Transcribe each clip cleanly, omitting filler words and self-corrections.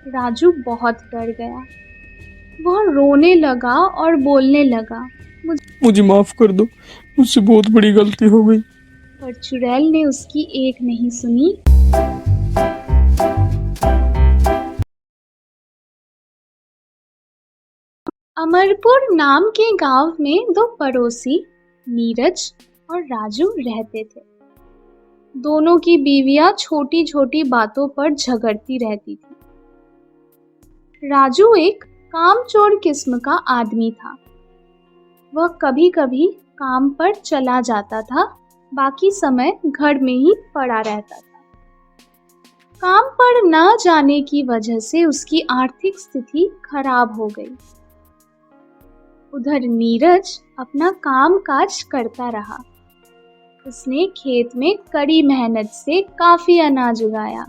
राजू बहुत डर गया। वह रोने लगा और बोलने लगा, मुझे माफ कर दो, मुझसे बहुत बड़ी गलती हो गई। पर चुड़ैल ने उसकी एक नहीं सुनी। अमरपुर नाम के गांव में दो पड़ोसी नीरज और राजू रहते थे। दोनों की बीवियां छोटी छोटी बातों पर झगड़ती रहती थी। राजू एक कामचोर किस्म का आदमी था। वह कभी कभी काम पर चला जाता था, बाकी समय घर में ही पड़ा रहता था। काम पर न जाने की वजह से उसकी आर्थिक स्थिति खराब हो गई। उधर नीरज अपना काम काज करता रहा। उसने खेत में कड़ी मेहनत से काफी अनाज उगाया।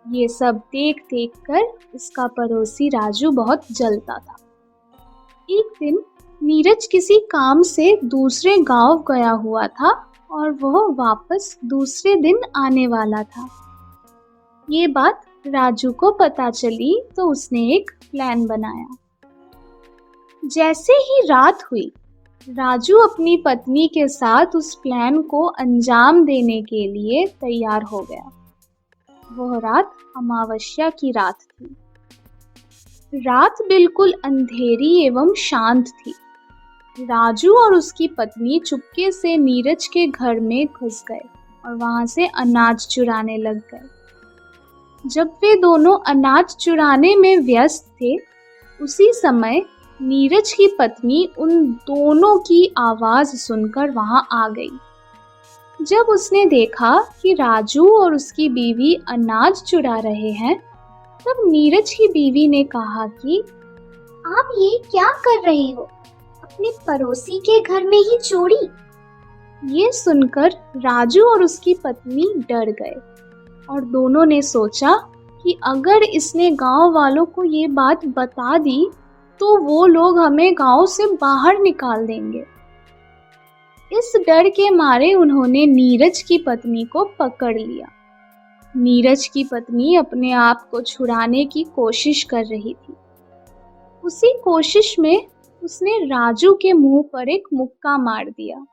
ये सब देख देख कर उसका पड़ोसी राजू बहुत जलता था। एक दिन नीरज किसी काम से दूसरे गांव गया हुआ था और वह वापस दूसरे दिन आने वाला था। ये बात राजू को पता चली तो उसने एक प्लान बनाया। जैसे ही रात हुई, राजू अपनी पत्नी के साथ उस प्लान को अंजाम देने के लिए तैयार हो गया। वह रात अमावस्या की रात थी। रात बिल्कुल अंधेरी एवं शांत थी। राजू और उसकी पत्नी चुपके से नीरज के घर में घुस गए और वहां से अनाज चुराने लग गए। जब वे दोनों अनाज चुराने में व्यस्त थे, उसी समय नीरज की पत्नी उन दोनों की आवाज सुनकर वहां आ गई। जब उसने देखा कि राजू और उसकी बीवी अनाज चुरा रहे हैं, तब नीरज की बीवी ने कहा कि आप ये क्या कर रहे हो? अपने पड़ोसी के घर में ही चोरी? ये सुनकर राजू और उसकी पत्नी डर गए और दोनों ने सोचा कि अगर इसने गांव वालों को ये बात बता दी तो वो लोग हमें गांव से बाहर निकाल देंगे। इस डर के मारे उन्होंने नीरज की पत्नी को पकड़ लिया। नीरज की पत्नी अपने आप को छुड़ाने की कोशिश कर रही थी। उसी कोशिश में उसने राजू के मुंह पर एक मुक्का मार दिया।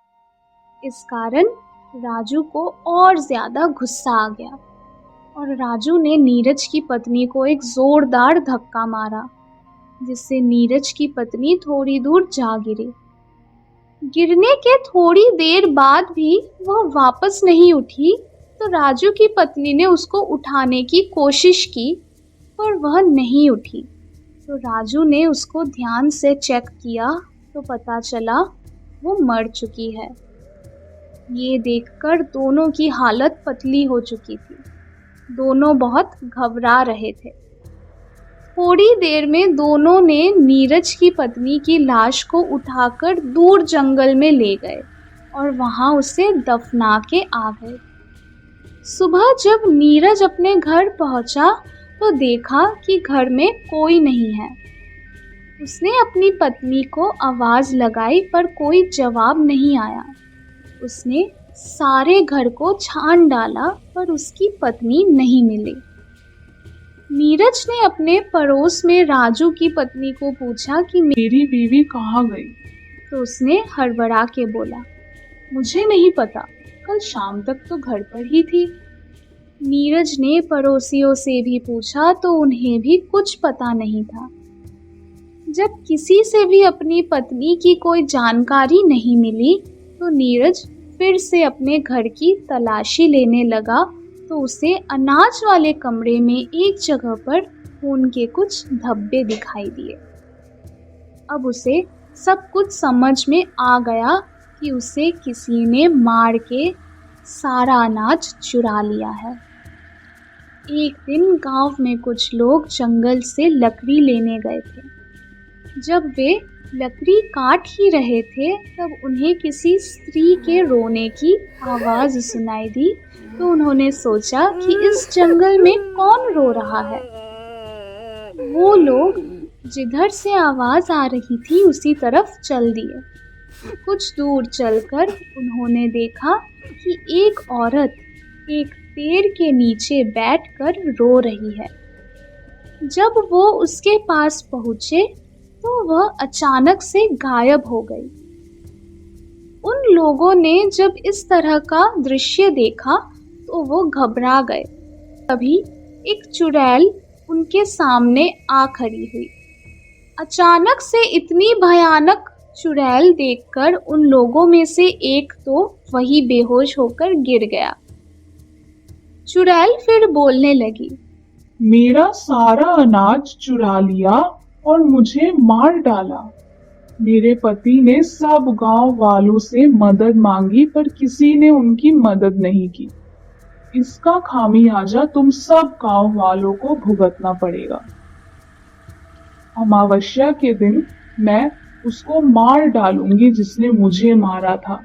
इस कारण राजू को और ज्यादा गुस्सा आ गया और राजू ने नीरज की पत्नी को एक जोरदार धक्का मारा, जिससे नीरज की पत्नी थोड़ी दूर जा गिरी। गिरने के थोड़ी देर बाद भी वह वापस नहीं उठी तो राजू की पत्नी ने उसको उठाने की कोशिश की, पर वह नहीं उठी। तो राजू ने उसको ध्यान से चेक किया तो पता चला वो मर चुकी है। ये देखकर दोनों की हालत पतली हो चुकी थी। दोनों बहुत घबरा रहे थे। थोड़ी देर में दोनों ने नीरज की पत्नी की लाश को उठाकर दूर जंगल में ले गए और वहां उसे दफना के आ गए। सुबह जब नीरज अपने घर पहुंचा तो देखा कि घर में कोई नहीं है। उसने अपनी पत्नी को आवाज लगाई पर कोई जवाब नहीं आया। उसने सारे घर को छान डाला पर उसकी पत्नी नहीं मिली। नीरज ने अपने पड़ोस में राजू की पत्नी को पूछा कि मेरी बीवी कहाँ गई? तो उसने हड़बड़ा के बोला, मुझे नहीं पता, कल शाम तक तो घर पर ही थी। नीरज ने पड़ोसियों से भी पूछा तो उन्हें भी कुछ पता नहीं था। जब किसी से भी अपनी पत्नी की कोई जानकारी नहीं मिली तो नीरज फिर से अपने घर की तलाशी लेने लगा तो उसे अनाज वाले कमरे में एक जगह पर खून के कुछ धब्बे दिखाई दिए। अब उसे सब कुछ समझ में आ गया कि उसे किसी ने मार के सारा अनाज चुरा लिया है। एक दिन गांव में कुछ लोग जंगल से लकड़ी लेने गए थे। जब वे लकड़ी काट ही रहे थे तब उन्हें किसी स्त्री के रोने की आवाज सुनाई दी। तो उन्होंने सोचा कि इस जंगल में कौन रो रहा है। वो लोग जिधर से आवाज आ रही थी उसी तरफ चल दिए। कुछ दूर चलकर उन्होंने देखा कि एक औरत एक पेड़ के नीचे बैठकर रो रही है। जब वो उसके पास पहुंचे तो वह अचानक से गायब हो गई। उन लोगों ने जब इस तरह का दृश्य देखा तो वो घबरा गए। तभी एक चुड़ैल उनके सामने आ खड़ी हुई। अचानक से इतनी भयानक चुड़ैल देखकर उन लोगों में से एक तो वही बेहोश होकर गिर गया। चुड़ैल फिर बोलने लगी, मेरा सारा अनाज चुरा लिया और मुझे मार डाला। मेरे पति ने सब गांव वालों से मदद मांगी पर किसी ने उनकी मदद नहीं की। इसका खामियाजा तुम सब गांव वालों को भुगतना पड़ेगा। अमावस्या के दिन मैं उसको मार डालूंगी जिसने मुझे मारा था।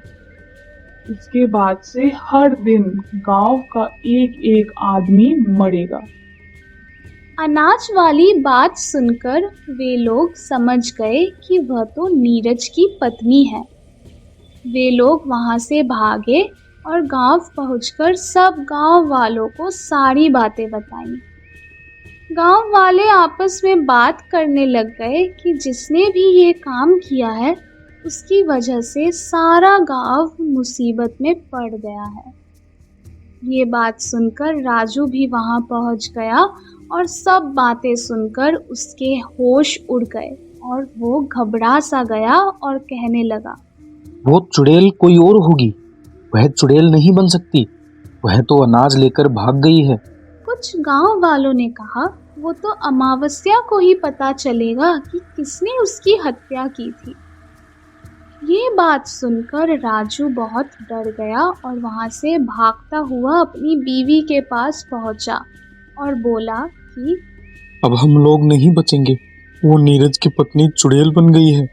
इसके बाद से हर दिन गांव का एक एक आदमी मरेगा। अनाज वाली बात सुनकर वे लोग समझ गए कि वह तो नीरज की पत्नी है। वे लोग वहां से भागे और गांव पहुंचकर सब गांव वालों को सारी बातें बताईं। गांव वाले आपस में बात करने लग गए कि जिसने भी ये काम किया है उसकी वजह से सारा गांव मुसीबत में पड़ गया है। ये बात सुनकर राजू भी वहां पहुंच गया और सब बातें सुनकर उसके होश उड़ गए और वो घबरा सा गया और कहने लगा, वो चुड़ैल कोई और होगी, वह चुड़ैल नहीं बन सकती, वह तो अनाज लेकर भाग गई है। कुछ गांव वालों ने कहा, वो तो अमावस्या को ही पता चलेगा कि किसने उसकी हत्या की थी। ये बात सुनकर राजू बहुत डर गया और वहां से भागता हुआ अपनी बीवी के पास पहुंचा और बोला कि अब हम लोग नहीं बचेंगे, वो नीरज की पत्नी चुड़ैल बन गई है।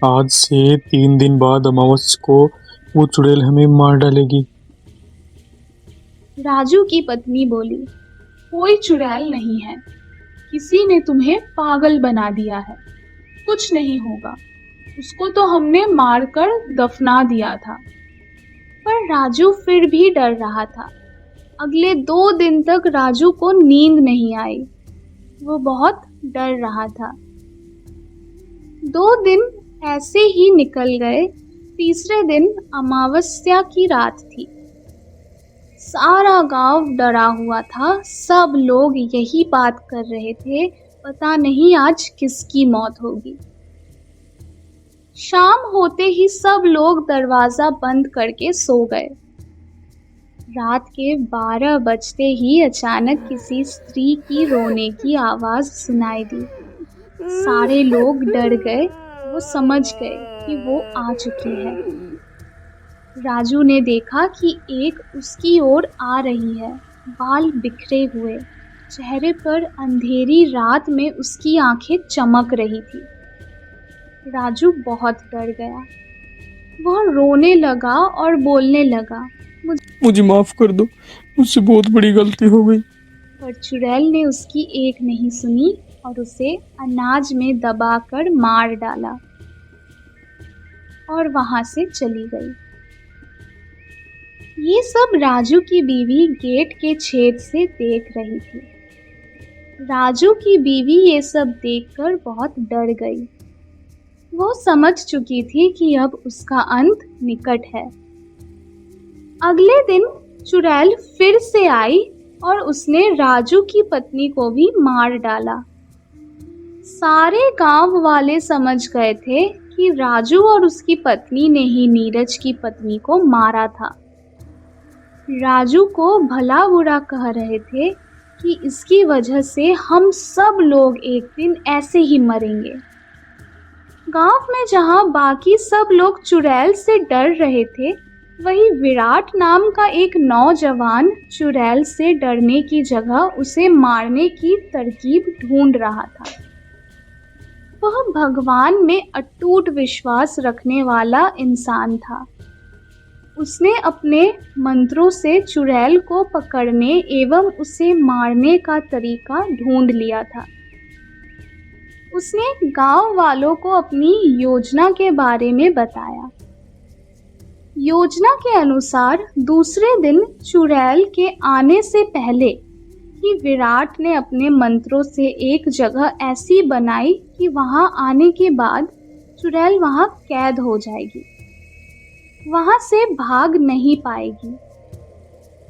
आज से 3 दिन बाद अमावस्या को वो चुड़ैल हमें मार डालेगी। राजू की पत्नी बोली, कोई चुड़ैल नहीं है, किसी ने तुम्हें पागल बना दिया है, कुछ नहीं होगा, उसको तो हमने मारकर दफना दिया था। पर राजू फिर भी डर रहा था। अगले 2 दिन तक राजू को नींद नहीं आई, वो बहुत डर रहा था। 2 दिन ऐसे ही निकल गए। तीसरे दिन अमावस्या की रात थी। सारा गांव डरा हुआ था। सब लोग यही बात कर रहे थे, पता नहीं आज किसकी मौत होगी। शाम होते ही सब लोग दरवाजा बंद करके सो गए। रात के 12 बजते ही अचानक किसी स्त्री की रोने की आवाज सुनाई दी। सारे लोग डर गए। वो समझ गए कि वो आ चुकी है। राजू ने देखा कि एक उसकी ओर आ रही है, बाल बिखरे हुए, चेहरे पर अंधेरी रात में उसकी आंखें चमक रही थी। राजू बहुत डर गया। वह रोने लगा और बोलने लगा, मुझे माफ कर दो, मुझसे बहुत बड़ी गलती हो गई। पर चुड़ैल ने उसकी एक नहीं सुनी और उसे अनाज में दबाकर मार डाला और वहां से चली गई। ये सब राजू की बीवी गेट के छेद से देख रही थी। राजू की बीवी ये सब देखकर बहुत डर गई। वो समझ चुकी थी कि अब उसका अंत निकट है। अगले दिन चुड़ैल फिर से आई और उसने राजू की पत्नी को भी मार डाला। सारे गांव वाले समझ गए थे कि राजू और उसकी पत्नी ने ही नीरज की पत्नी को मारा था। राजू को भला बुरा कह रहे थे कि इसकी वजह से हम सब लोग एक दिन ऐसे ही मरेंगे। गांव में जहां बाकी सब लोग चुड़ैल से डर रहे थे, वही विराट नाम का एक नौजवान चुड़ैल से डरने की जगह उसे मारने की तरकीब ढूंढ रहा था। वह भगवान में अटूट विश्वास रखने वाला इंसान था। उसने अपने मंत्रों से चुड़ैल को पकड़ने एवं उसे मारने का तरीका ढूंढ लिया था। उसने गांव वालों को अपनी योजना के बारे में बताया। योजना के अनुसार दूसरे दिन चुड़ैल के आने से पहले कि विराट ने अपने मंत्रों से एक जगह ऐसी बनाई कि वहां आने के बाद चुड़ैल वहां कैद हो जाएगी, वहां से भाग नहीं पाएगी।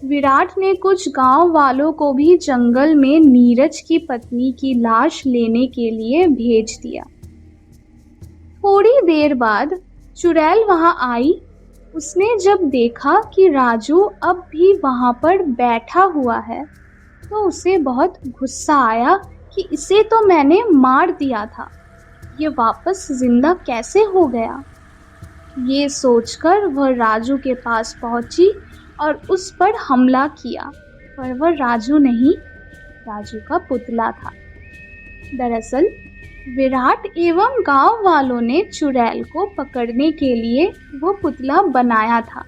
विराट ने कुछ गांव वालों को भी जंगल में नीरज की पत्नी की लाश लेने के लिए भेज दिया। थोड़ी देर बाद चुड़ैल वहां आई। उसने जब देखा कि राजू अब भी वहां पर बैठा हुआ है तो उसे बहुत गुस्सा आया कि इसे तो मैंने मार दिया था, ये वापस जिंदा कैसे हो गया। ये सोचकर वह राजू के पास पहुंची और उस पर हमला किया, पर वह राजू नहीं, राजू का पुतला था। दरअसल विराट एवं गांव वालों ने चुड़ैल को पकड़ने के लिए वो पुतला बनाया था,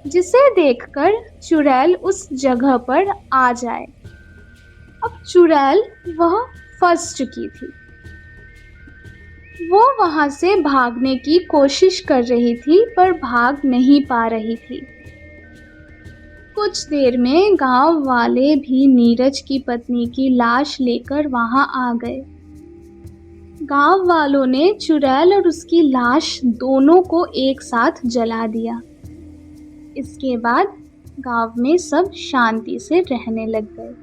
जिसे देखकर चुड़ैल उस जगह पर आ जाए। अब चुड़ैल वह फंस चुकी थी। वो वहां से भागने की कोशिश कर रही थी पर भाग नहीं पा रही थी। कुछ देर में गांव वाले भी नीरज की पत्नी की लाश लेकर वहां आ गए। गांव वालों ने चुड़ैल और उसकी लाश दोनों को एक साथ जला दिया। इसके बाद गांव में सब शांति से रहने लग गए।